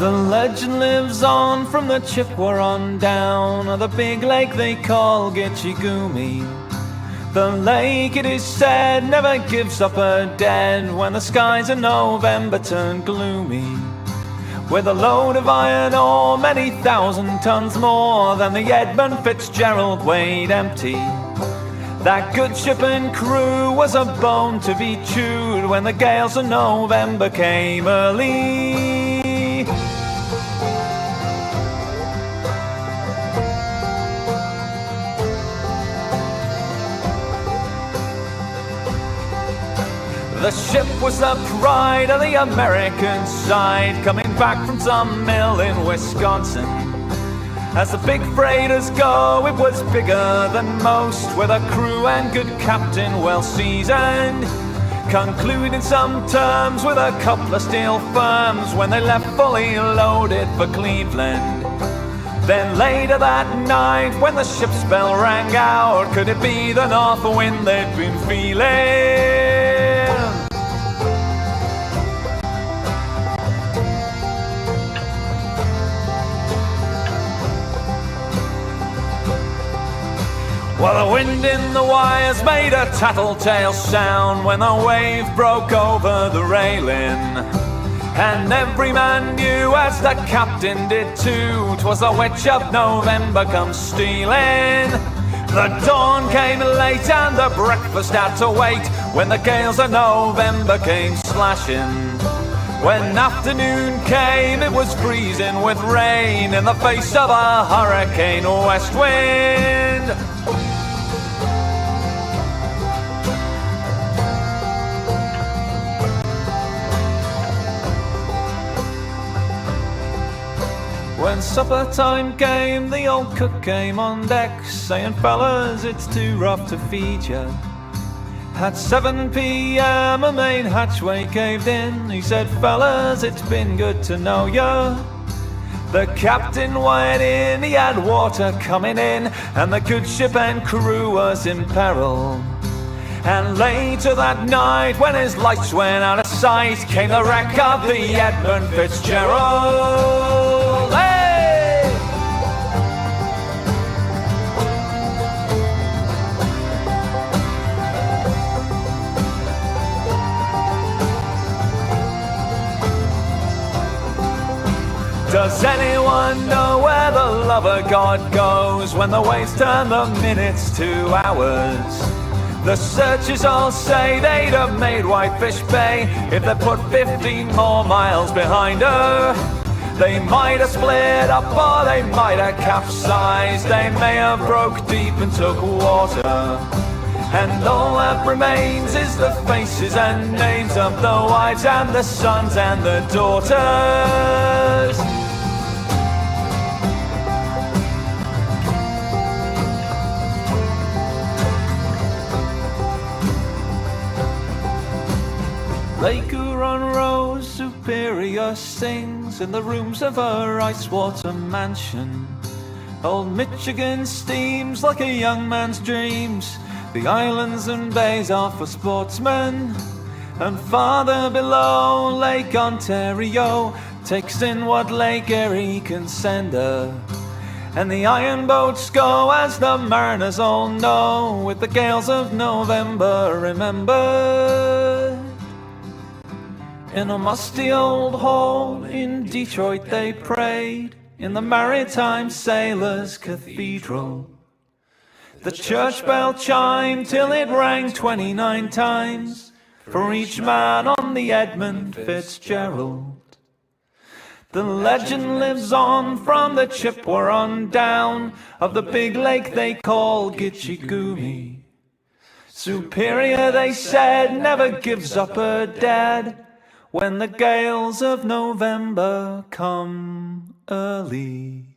The legend lives on from the Chippewa on down of the big lake they call Gitchigumi. The lake, it is said, never gives up her dead when the skies in November turn gloomy. With a load of iron ore, many thousand tons more than the Edmund Fitzgerald weighed empty. That good ship and crew was a bone to be chewed when the gales of November came early. The ship was the pride of the American side, coming back from some mill in Wisconsin. As the big freighters go, it was bigger than most, with a crew and good captain well seasoned, concluding some terms with a couple of steel firms when they left fully loaded for Cleveland. Then later that night, when the ship's bell rang out, could it be the north wind they'd been feeling? Well, the wind in the wires made a tattletale sound when the wave broke over the railing. And every man knew, as the captain did too, 'twas the witch of November come stealing. The dawn came late and the breakfast had to wait when the gales of November came slashing. When afternoon came, it was freezing with rain in the face of a hurricane west wind. When supper time came, the old cook came on deck, saying, "Fellas, it's too rough to feed ya." At 7 p.m. a main hatchway caved in. He said, "Fellas, it's been good to know ya." The captain went in, he had water coming in, and the good ship and crew was in peril. And later that night, when his lights went out of sight, came the wreck of the Edmund Fitzgerald. Hey! Does anyone know where the lover god goes when the waves turn the minutes to hours? The searchers all say they'd have made Whitefish Bay if they put 15 more miles behind her. They might have split up or they might have capsized. They may have broke deep and took water. And all that remains is the faces and names of the wives and the sons and the daughters. Lake Huron Rose Superior sings in the rooms of her ice-water mansion. Old Michigan steams like a young man's dreams. The islands and bays are for sportsmen. And farther below, Lake Ontario takes in what Lake Erie can send her. And the iron boats go, as the mariners all know, with the gales of November remembered. In a musty old hall in Detroit they prayed, in the Maritime Sailors' Cathedral. The church bell chimed till it rang 29 times for each man on the Edmund Fitzgerald. The legend lives on from the Chippewa on down of the big lake they call Gitchigumi. Superior, they said, never gives up her dead when the gales of November come early.